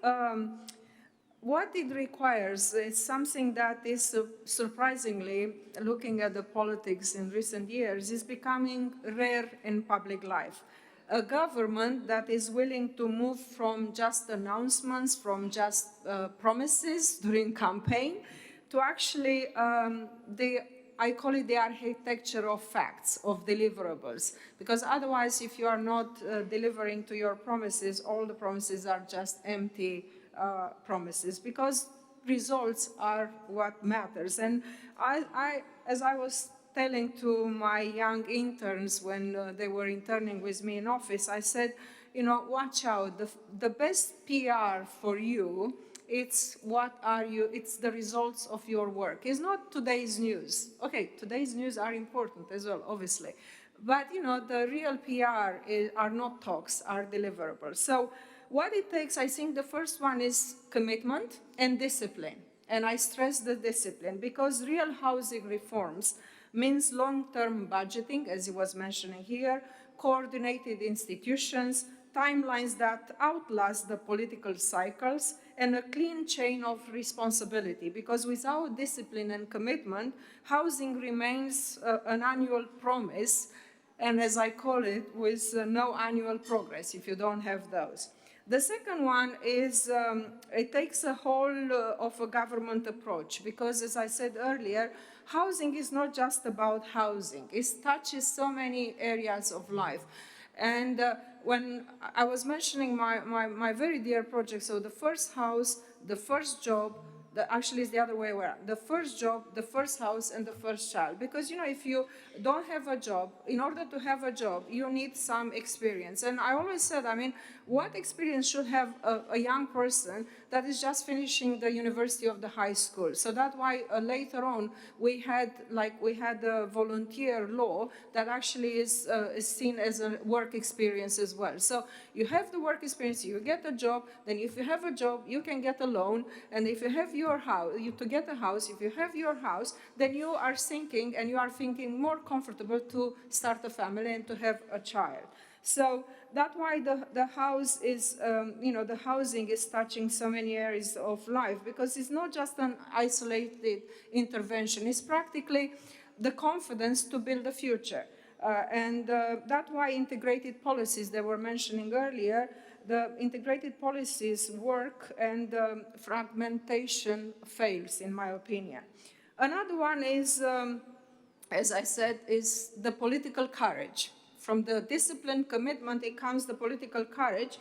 what it requires is something that is surprisingly, looking at the politics in recent years, is becoming rare in public life. A government that is willing to move from just announcements, from just promises during campaign, to actually, I call it the architecture of facts, of deliverables. Because otherwise, if you are not delivering to your promises, all the promises are just empty promises, because results are what matters. And as I was telling to my young interns when they were interning with me in office, I said, watch out, the best PR for you, it's the results of your work. It's not today's news. Okay, today's news are important as well, obviously. But, the real PR are not talks, are deliverables. So what it takes, I think the first one is commitment and discipline. And I stress the discipline, because real housing reforms means long-term budgeting, as he was mentioning here, coordinated institutions, timelines that outlast the political cycles, and a clean chain of responsibility. Because without discipline and commitment, housing remains an annual promise, and as I call it, with no annual progress if you don't have those. The second one is it takes a whole of a government approach, because as I said earlier, housing is not just about housing. It touches so many areas of life. And when I was mentioning my very dear project, so the first house, the first job, Actually, it's the other way around. The first job, the first house, and the first child. Because, you know, if you don't have a job, in order to have a job, you need some experience. And I always said, I mean, what experience should have a young person that is just finishing the university of the high school? So that's why later on we had a volunteer law that actually is seen as a work experience as well. So you have the work experience, you get a job, then if you have a job, you can get a loan, and if you have your house, to get a house, if you have your house, then you are thinking more comfortable to start a family and to have a child. So that's why the house is, the housing is touching so many areas of life, because it's not just an isolated intervention, it's practically the confidence to build a future. And that's why integrated policies that were mentioning earlier, the integrated policies work and fragmentation fails, in my opinion. Another one is, as I said, is the political courage. From the discipline commitment, it comes the political courage,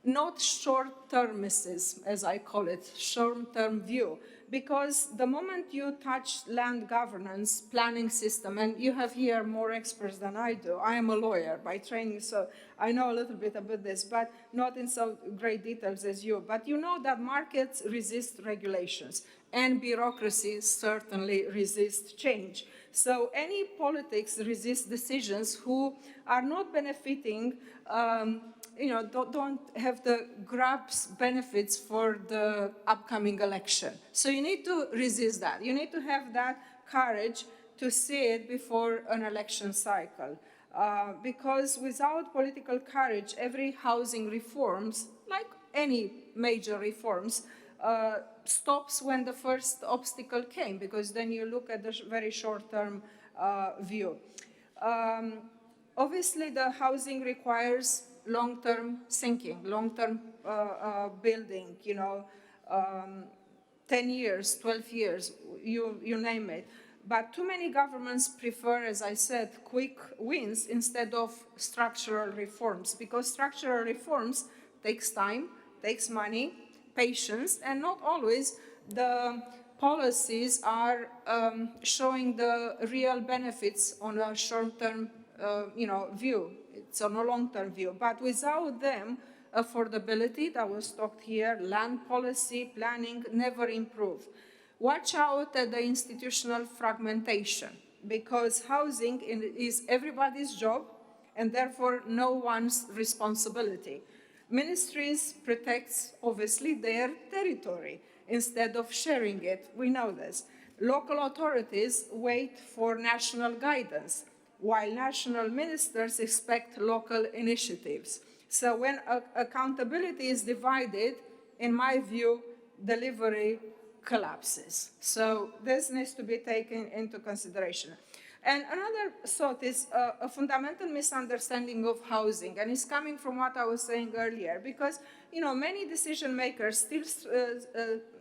not short-termism, as I call it, short-term view. Because the moment you touch land governance, planning system, and you have here more experts than I do. I am a lawyer by training, so I know a little bit about this, but not in so great details as you. But you know that markets resist regulations, and bureaucracy certainly resists change. So any politics resist decisions who are not benefiting, don't have the grabs benefits for the upcoming election. So you need to resist that. You need to have that courage to see it before an election cycle. Because without political courage, every housing reforms, like any major reforms, stops when the first obstacle came, because then you look at the very short-term view. Obviously, the housing requires long-term thinking, long-term building, 10 years, 12 years, you name it. But too many governments prefer, as I said, quick wins instead of structural reforms, because structural reforms takes time, takes money, patience, and not always the policies are showing the real benefits on a short-term view. It's on a long-term view. But without them, affordability that was talked here, land policy, planning, never improve. Watch out at the institutional fragmentation, because housing is everybody's job and therefore no one's responsibility. Ministries protect, obviously, their territory instead of sharing it. We know this. Local authorities wait for national guidance, while national ministers expect local initiatives. So when accountability is divided, in my view, delivery collapses. So this needs to be taken into consideration. And another thought is a fundamental misunderstanding of housing, and it's coming from what I was saying earlier, because many decision makers still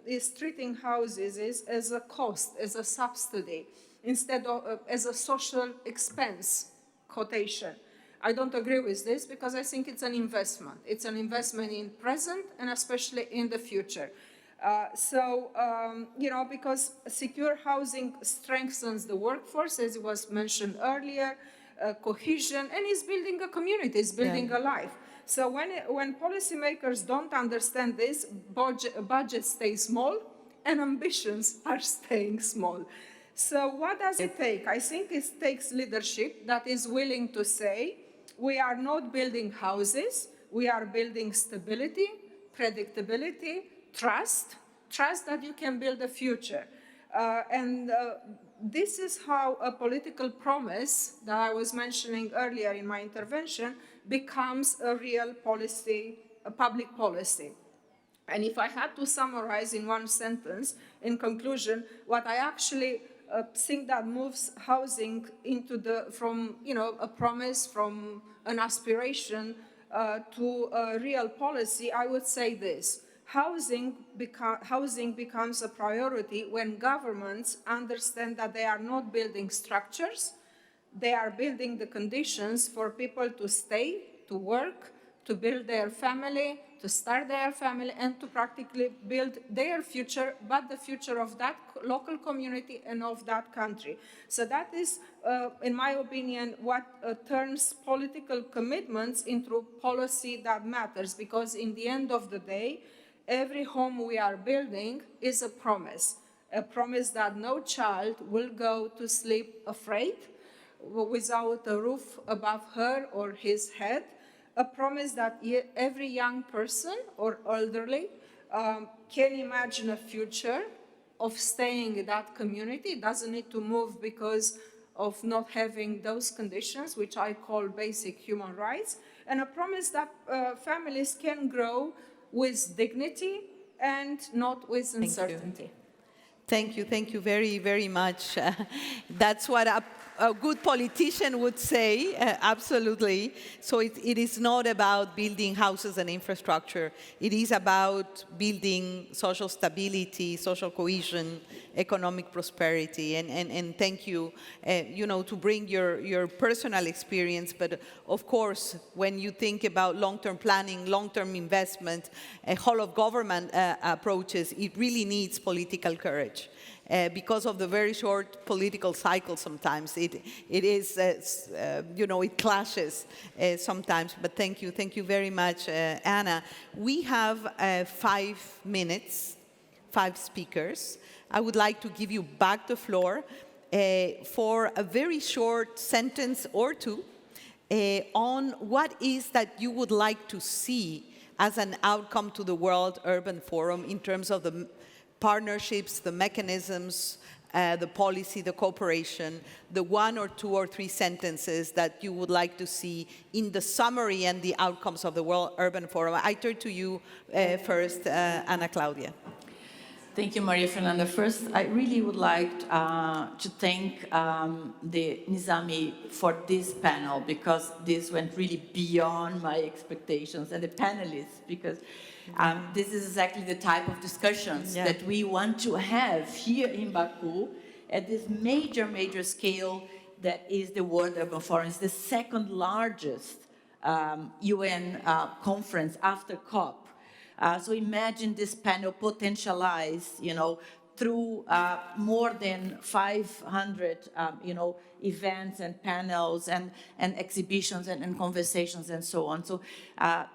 is treating houses as a cost, as a subsidy, instead of as a social expense quotation. I don't agree with this, because I think it's an investment. It's an investment in present and especially in the future. Because secure housing strengthens the workforce, as it was mentioned earlier, cohesion, and is building a community, is building a life. So when policymakers don't understand this, budgets stay small and ambitions are staying small. So what does it take? I think it takes leadership that is willing to say, we are not building houses, we are building stability, predictability, trust that you can build a future. This is how a political promise that I was mentioning earlier in my intervention becomes a real policy, a public policy. And if I had to summarize in one sentence, in conclusion, what I actually think that moves housing into from a promise, from an aspiration to a real policy, I would say this. Housing becomes a priority when governments understand that they are not building structures, they are building the conditions for people to stay, to work, to build their family, to start their family, and to practically build their future, but the future of that local community and of that country. So that is, in my opinion, what turns political commitments into policy that matters, because in the end of the day, every home we are building is a promise that no child will go to sleep afraid, without a roof above her or his head, a promise that every young person or elderly can imagine a future of staying in that community, doesn't need to move because of not having those conditions, which I call basic human rights, and a promise that families can grow with dignity and not with uncertainty. Thank you very, very much. That's what a good politician would say, absolutely. So it is not about building houses and infrastructure. It is about building social stability, social cohesion, economic prosperity. And thank you, to bring your personal experience. But of course, when you think about long-term planning, long-term investment, a whole of government approaches, it really needs political courage. Because of the very short political cycle sometimes. It is, it clashes sometimes, but thank you very much, Anna. We have 5 minutes, 5 speakers. I would like to give you back the floor for a very short sentence or two on what is that you would like to see as an outcome to the World Urban Forum in terms of the partnerships, the mechanisms, the policy, the cooperation, the 1 or 2 or 3 sentences that you would like to see in the summary and the outcomes of the World Urban Forum. I turn to you first, Anaclaudia. Thank you, Maria Fernanda. First, I really would like to thank the Nizami for this panel, because this went really beyond my expectations, and the panelists, because this is exactly the type of discussions that we want to have here in Baku at this major scale that is the World Urban Forum. It's the second largest UN conference after COP. So imagine this panel potentialized, through more than 500, events and panels and exhibitions and conversations and so on. So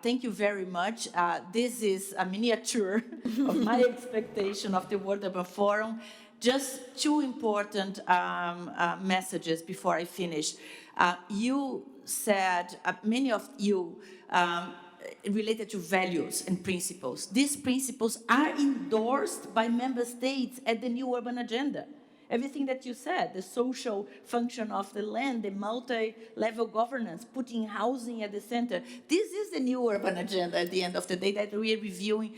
thank you very much. This is a miniature of my expectation of the World Urban Forum. Just 2 important messages before I finish. You said, many of you, related to values and principles. These principles are endorsed by member states at the new urban agenda. Everything that you said, the social function of the land, the multi-level governance, putting housing at the center. This is the new urban agenda at the end of the day that we are reviewing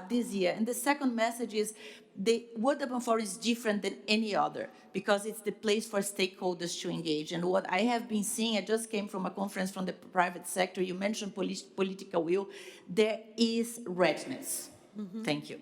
this year. And the second message is the World Urban Forum is different than any other because it's the place for stakeholders to engage. And what I have been seeing, I just came from a conference from the private sector, you mentioned political will, there is readiness. Mm-hmm. Thank you.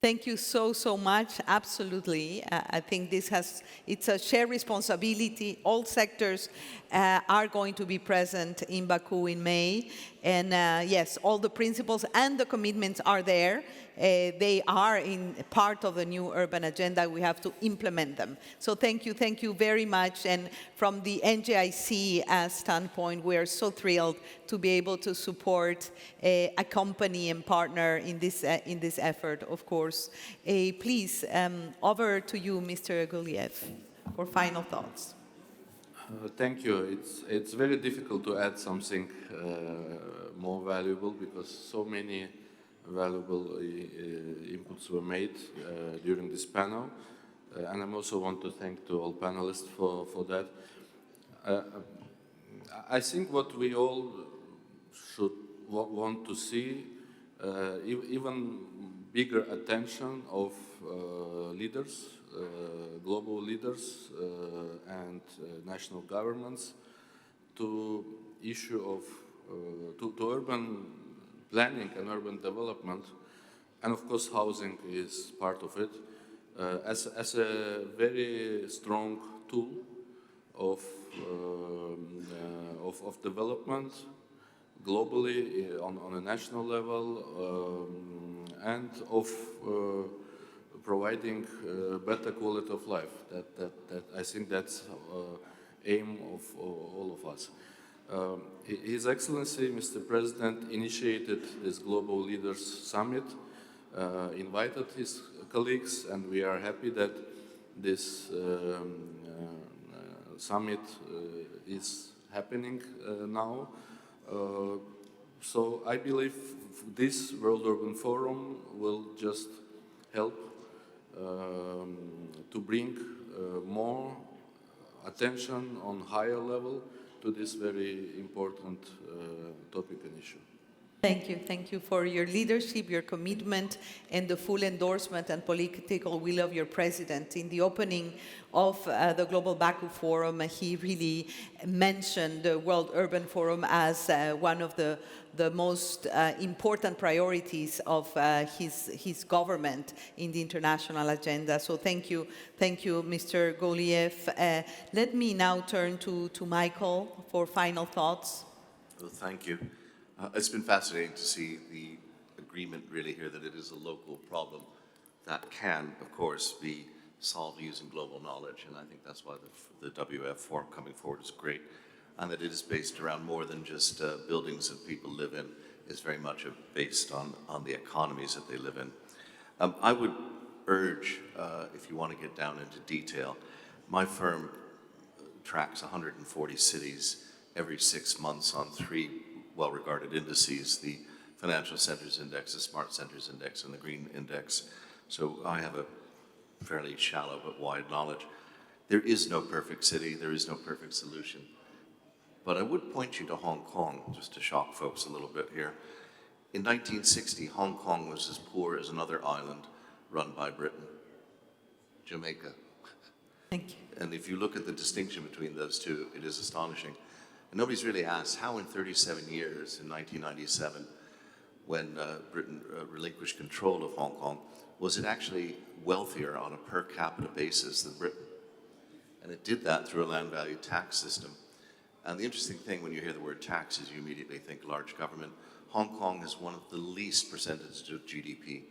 Thank you so much. Absolutely. I think it's a shared responsibility. All sectors are going to be present in Baku in May. And yes, all the principles and the commitments are there. They are in part of the new urban agenda. We have to implement them. So thank you very much. And from the NGIC standpoint, we are so thrilled to be able to support, accompany and partner in this effort, of course. Please, over to you, Mr. Guliyev, for final thoughts. Thank you. It's very difficult to add something more valuable because so many valuable inputs were made during this panel. And I also want to thank to all panelists for that. I think what we all should want to see, even bigger attention of leaders, global leaders and national governments to issue of to urban planning and urban development, and of course housing is part of it, as a very strong tool of development, globally, on a national level, and of providing better quality of life. That I think that's aim of all of us. His Excellency, Mr. President, initiated this Global Leaders Summit, invited his colleagues, and we are happy that this summit is happening now. So I believe this World Urban Forum will just help to bring more attention on higher level to this very important topic and issue. Thank you for your leadership, your commitment, and the full endorsement and political will of your president. In the opening of the Global Baku Forum, he really mentioned the World Urban Forum as one of the most important priorities of his government in the international agenda. So thank you, Mr. Guliyev. Let me now turn to Michael for final thoughts. Well, thank you. It's been fascinating to see the agreement really here that it is a local problem that can, of course, be solved using global knowledge. And I think that's why the WF Forum coming forward is great. And that it is based around more than just buildings that people live in. It's very much based on the economies that they live in. I would urge, if you want to get down into detail, my firm tracks 140 cities every 6 months on 3 well-regarded indices, the Financial Centers Index, the Smart Centers Index, and the Green Index. So I have a fairly shallow but wide knowledge. There is no perfect city, there is no perfect solution. But I would point you to Hong Kong, just to shock folks a little bit here. In 1960, Hong Kong was as poor as another island run by Britain, Jamaica. Thank you. And if you look at the distinction between those two, it is astonishing. And nobody's really asked how in 37 years, in 1997, when Britain relinquished control of Hong Kong, was it actually wealthier on a per capita basis than Britain? And it did that through a land value tax system. And the interesting thing when you hear the word tax is you immediately think large government. Hong Kong is one of the least percentages of GDP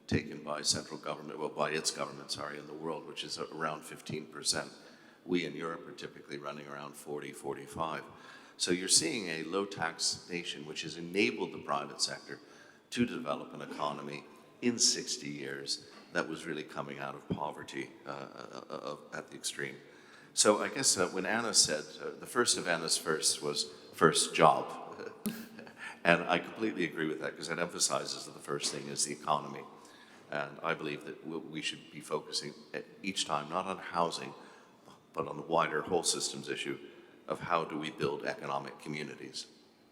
taken by central government, well, by its government, sorry, in the world, which is around 15%. We in Europe are typically running around 40, 45. So you're seeing a low tax nation which has enabled the private sector to develop an economy in 60 years that was really coming out of poverty at the extreme. So I guess when Anna said, the first of Anna's first was first job. And I completely agree with that because that emphasizes that the first thing is the economy. And I believe that we should be focusing each time not on housing, but on the wider whole systems issue of how do we build economic communities.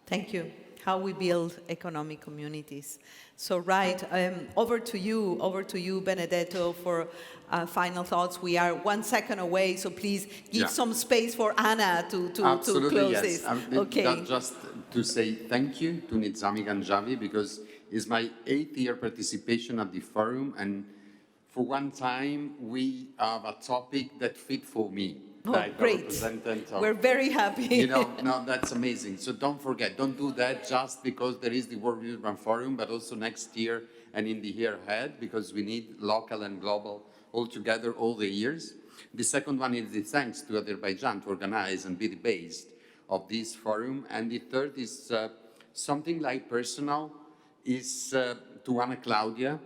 Thank you. How we build economic communities. So, right, over to you, Benedetto, for final thoughts. We are 1 second away, so please give some space for Anna to close yes. this. Okay. Just to say thank you to Nizami Ganjavi, because it's my 8th year participation at the forum, and for one time we have a topic that fit for me. Oh, like great. We're very happy. You know, no, that's amazing. So don't forget, don't do that just because there is the World Urban Forum, but also next year and in the year ahead, because we need local and global all together all the years. The second one is the thanks to Azerbaijan to organize and be the base of this forum. And the third is something like personal, is to Anaclaudia,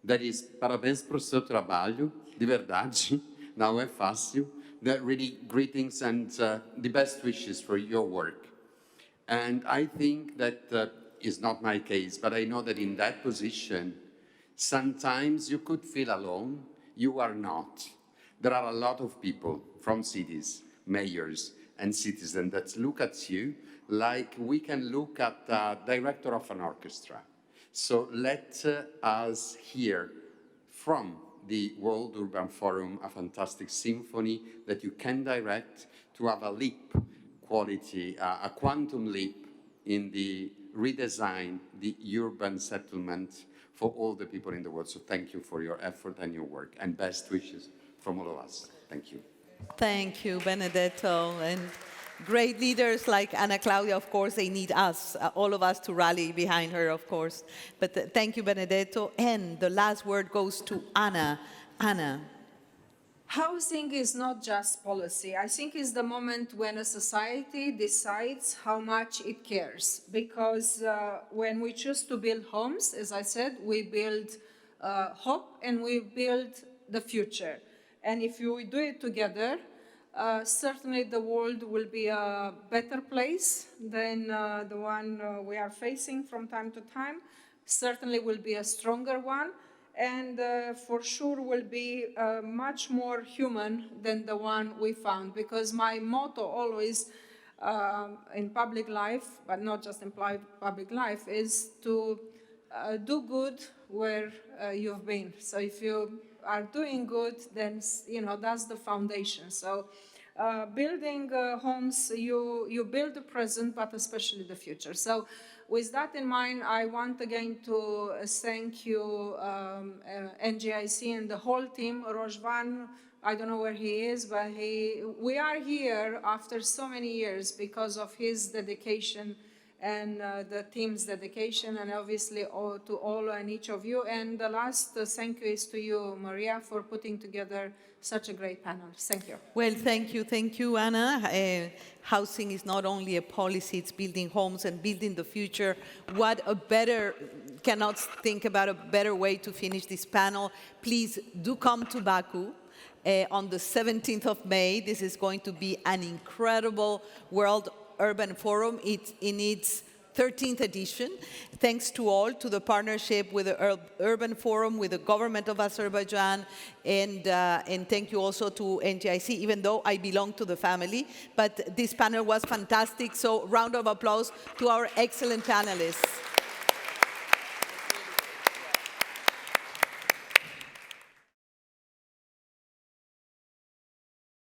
that is, parabéns pro seu trabalho, de verdade, não é fácil. That really greetings and the best wishes for your work. And I think that is not my case, but I know that in that position, sometimes you could feel alone. You are not. There are a lot of people from cities, mayors, and citizens that look at you like we can look at the director of an orchestra. So let us hear from the World Urban Forum, a fantastic symphony that you can direct to have a leap quality, a quantum leap in the redesign, the urban settlement for all the people in the world. So thank you for your effort and your work, and best wishes from all of us. Thank you. Thank you, Benedetto. And great leaders like Anaclaudia, of course, they need us, all of us to rally behind her, of course. But thank you, Benedetto. And the last word goes to Anna. Anna. Housing is not just policy. I think it's the moment when a society decides how much it cares. Because when we choose to build homes, as I said, we build hope and we build the future. And if we do it together, certainly the world will be a better place than the one we are facing from time to time. Certainly will be a stronger one. And for sure will be much more human than the one we found. Because my motto always in public life, but not just in public life, is to do good where you've been. So if you are doing good, then that's the foundation. So building homes, you build the present, but especially the future. So with that in mind, I want again to thank you, NGIC and the whole team. Rossbach, I don't know where he is, but we are here after so many years because of his dedication and the team's dedication, and obviously to all and each of you. And the last thank you is to you, Maria, for putting together such a great panel. Thank you. Well, thank you, Anna. Housing is not only a policy, it's building homes and building the future. Cannot think about a better way to finish this panel. Please do come to Baku. On the 17th of May, this is going to be an incredible World Urban Forum. It's in its 13th edition. Thanks to all, to the partnership with the Urban Forum, with the government of Azerbaijan, and thank you also to NGIC, even though I belong to the family. But this panel was fantastic, so round of applause to our excellent panelists.